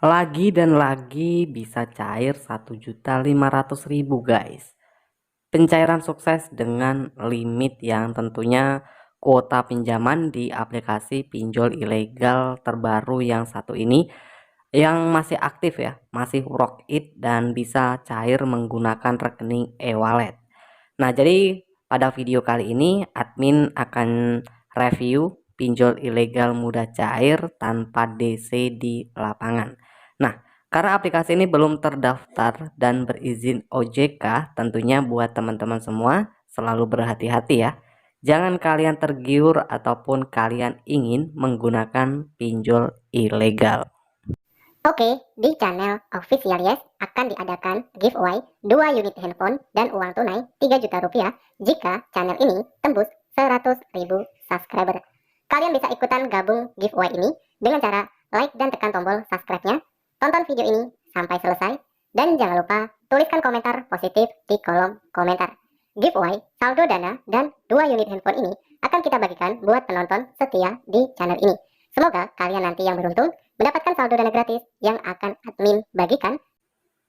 Lagi dan lagi bisa cair 1.500.000 guys. Pencairan sukses dengan limit yang tentunya kuota pinjaman di aplikasi pinjol ilegal terbaru yang satu ini yang masih aktif ya, masih work it dan bisa cair menggunakan rekening e-wallet. Nah, jadi pada video kali ini admin akan review pinjol ilegal mudah cair tanpa DC di lapangan. Nah, karena aplikasi ini belum terdaftar dan berizin OJK, tentunya buat teman-teman semua selalu berhati-hati ya. Jangan kalian tergiur ataupun kalian ingin menggunakan pinjol ilegal. Oke, di channel Official Yes akan diadakan giveaway 2 unit handphone dan uang tunai 3 juta rupiah jika channel ini tembus 100.000 subscriber. Kalian bisa ikutan gabung giveaway ini dengan cara like dan tekan tombol subscribe-nya, tonton video ini sampai selesai, dan jangan lupa tuliskan komentar positif di kolom komentar. Giveaway, saldo dana, dan 2 unit handphone ini akan kita bagikan buat penonton setia di channel ini. Semoga kalian nanti yang beruntung mendapatkan saldo dana gratis yang akan admin bagikan.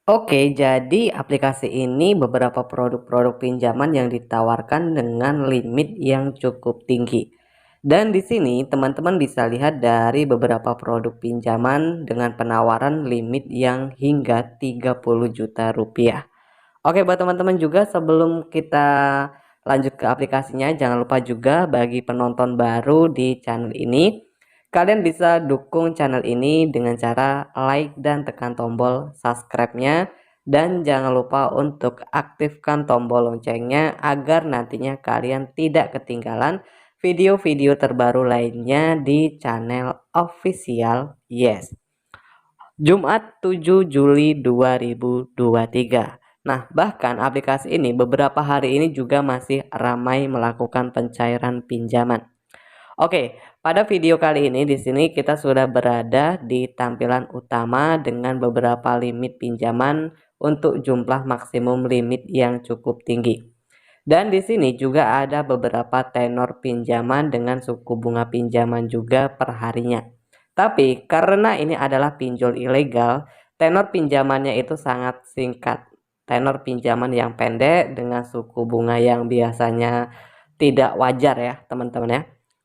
Oke, jadi aplikasi ini beberapa produk-produk pinjaman yang ditawarkan dengan limit yang cukup tinggi. Dan di sini teman-teman bisa lihat dari beberapa produk pinjaman dengan penawaran limit yang hingga 30 juta rupiah. Oke, buat teman-teman juga sebelum kita lanjut ke aplikasinya, jangan lupa juga bagi penonton baru di channel ini, kalian bisa dukung channel ini dengan cara like dan tekan tombol subscribe-nya, dan jangan lupa untuk aktifkan tombol loncengnya agar nantinya kalian tidak ketinggalan video-video terbaru lainnya di channel Official Yes. Jumat 7 Juli 2023. Nah, bahkan aplikasi ini beberapa hari ini juga masih ramai melakukan pencairan pinjaman. Oke, pada video kali ini di sini kita sudah berada di tampilan utama dengan beberapa limit pinjaman untuk jumlah maksimum limit yang cukup tinggi. Dan di sini juga ada beberapa tenor pinjaman dengan suku bunga pinjaman juga per harinya. Tapi karena ini adalah pinjol ilegal, tenor pinjamannya itu sangat singkat. Tenor pinjaman yang pendek dengan suku bunga yang biasanya tidak wajar ya teman-teman ya.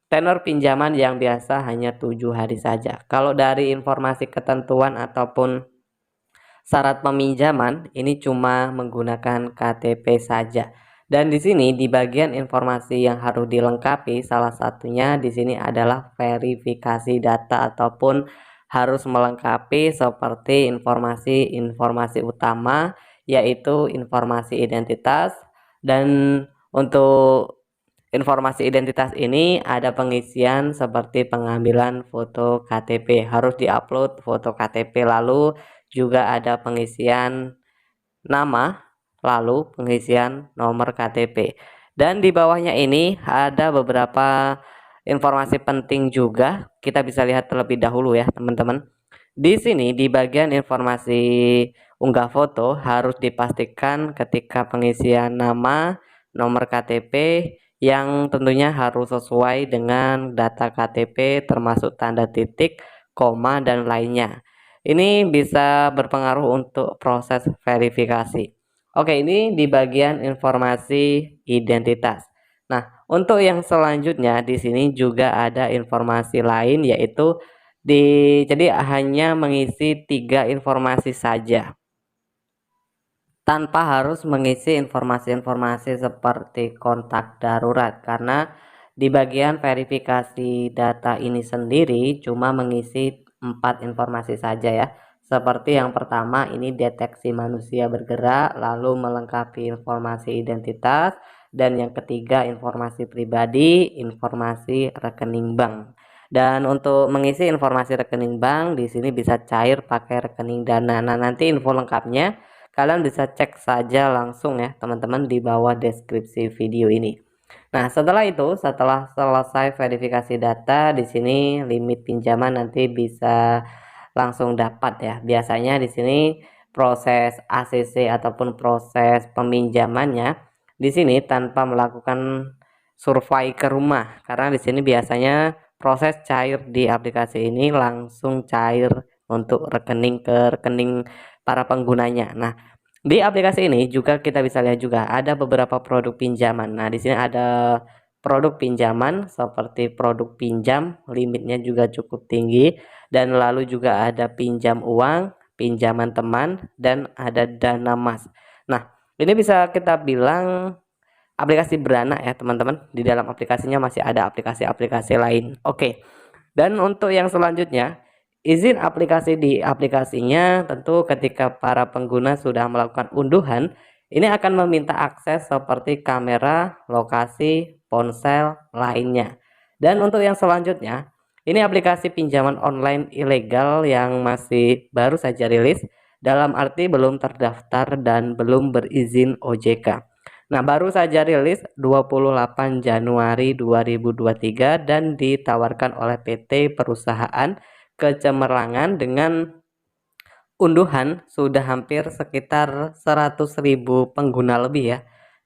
Tenor pinjaman yang biasa hanya 7 hari saja. Kalau dari informasi ketentuan ataupun syarat peminjaman ini cuma menggunakan KTP saja. Dan di sini di bagian informasi yang harus dilengkapi salah satunya di sini adalah verifikasi data ataupun harus melengkapi seperti informasi utama yaitu informasi identitas, dan untuk informasi identitas ini ada pengisian seperti pengambilan foto KTP, harus diupload foto KTP, lalu juga ada pengisian nama, lalu pengisian nomor KTP. Dan di bawahnya ini ada beberapa informasi penting juga. Kita bisa lihat terlebih dahulu ya, teman-teman. Di sini di bagian informasi unggah foto harus dipastikan ketika pengisian nama, nomor KTP yang tentunya harus sesuai dengan data KTP termasuk tanda titik, koma, dan lainnya. Ini bisa berpengaruh untuk proses verifikasi. Oke, ini di bagian informasi identitas. Nah, untuk yang selanjutnya di sini juga ada informasi lain yaitu jadi hanya mengisi 3 informasi saja tanpa harus mengisi informasi-informasi seperti kontak darurat, karena di bagian verifikasi data ini sendiri cuma mengisi 4 informasi saja ya. Seperti yang pertama ini deteksi manusia bergerak, lalu melengkapi informasi identitas, dan yang ketiga informasi pribadi, informasi rekening bank. Dan untuk mengisi informasi rekening bank di sini bisa cair pakai rekening Dana. Nah, nanti info lengkapnya kalian bisa cek saja langsung ya teman-teman di bawah deskripsi video ini. Nah, setelah itu, setelah selesai verifikasi data, di sini limit pinjaman nanti bisa langsung dapat ya. Biasanya di sini proses ACC ataupun proses peminjamannya di sini tanpa melakukan survei ke rumah, karena di sini biasanya proses cair di aplikasi ini langsung cair untuk rekening ke rekening para penggunanya. Nah, di aplikasi ini juga kita bisa lihat juga ada beberapa produk pinjaman. Nah, di sini ada produk pinjaman seperti produk pinjam, limitnya juga cukup tinggi, dan lalu juga ada pinjam uang, pinjaman teman, dan ada dana mas. Nah, ini bisa kita bilang aplikasi beranak ya teman-teman. Di dalam aplikasinya masih ada aplikasi-aplikasi lain. Oke. Dan untuk yang selanjutnya, izin aplikasi di aplikasinya tentu ketika para pengguna sudah melakukan unduhan, ini akan meminta akses seperti kamera, lokasi, ponsel lainnya. Dan untuk yang selanjutnya, ini aplikasi pinjaman online ilegal yang masih baru saja rilis, dalam arti belum terdaftar dan belum berizin OJK. Nah, baru saja rilis 28 Januari 2023 dan ditawarkan oleh PT Perusahaan Kecemerlangan dengan unduhan sudah hampir sekitar 100.000 pengguna lebih ya.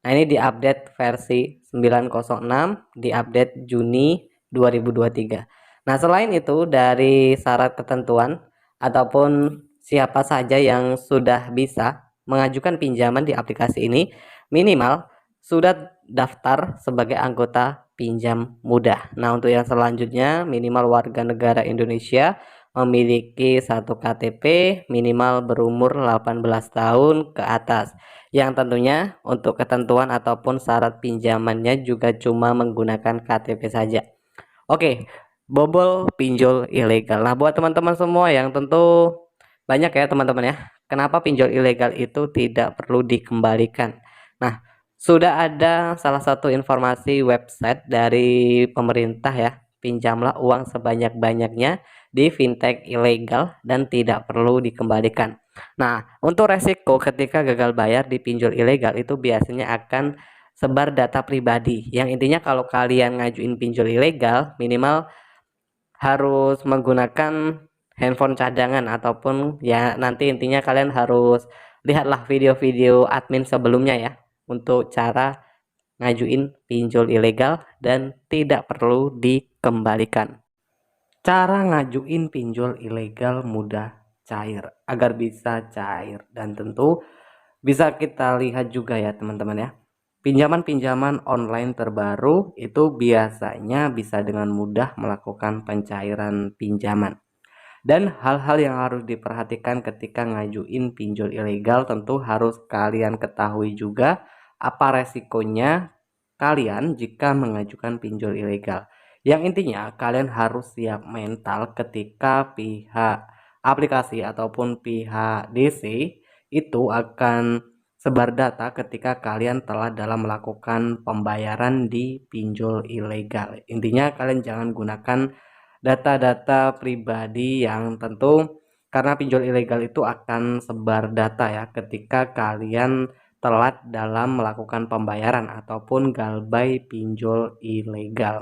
Nah, ini diupdate versi 906, diupdate Juni 2023. Nah, selain itu dari syarat ketentuan ataupun siapa saja yang sudah bisa mengajukan pinjaman di aplikasi ini, minimal sudah daftar sebagai anggota pinjam mudah. Nah, untuk yang selanjutnya minimal warga negara Indonesia, memiliki satu KTP, minimal berumur 18 tahun ke atas. Yang tentunya untuk ketentuan ataupun syarat pinjamannya juga cuma menggunakan KTP saja. Oke, bobol pinjol ilegal. Nah, buat teman-teman semua yang tentu banyak ya teman-teman ya, kenapa pinjol ilegal itu tidak perlu dikembalikan. Nah, sudah ada salah satu informasi website dari pemerintah ya, pinjamlah uang sebanyak-banyaknya di fintech ilegal dan tidak perlu dikembalikan. Nah, untuk resiko ketika gagal bayar di pinjol ilegal itu biasanya akan sebar data pribadi. Yang intinya kalau kalian ngajuin pinjol ilegal, minimal harus menggunakan handphone cadangan ataupun ya nanti intinya kalian harus lihatlah video-video admin sebelumnya ya untuk cara ngajuin pinjol ilegal dan tidak perlu dikembalikan. Cara ngajuin pinjol ilegal mudah, cair, agar bisa cair dan tentu bisa kita lihat juga ya teman-teman ya. Pinjaman-pinjaman online terbaru itu biasanya bisa dengan mudah melakukan pencairan pinjaman. Dan hal-hal yang harus diperhatikan ketika ngajuin pinjol ilegal tentu harus kalian ketahui juga apa resikonya kalian jika mengajukan pinjol ilegal. Yang intinya kalian harus siap mental ketika pihak aplikasi ataupun pihak DC itu akan sebar data ketika kalian telah dalam melakukan pembayaran di pinjol ilegal. Intinya kalian jangan gunakan data-data pribadi yang tentu karena pinjol ilegal itu akan sebar data ya ketika kalian telat dalam melakukan pembayaran ataupun galbay pinjol ilegal.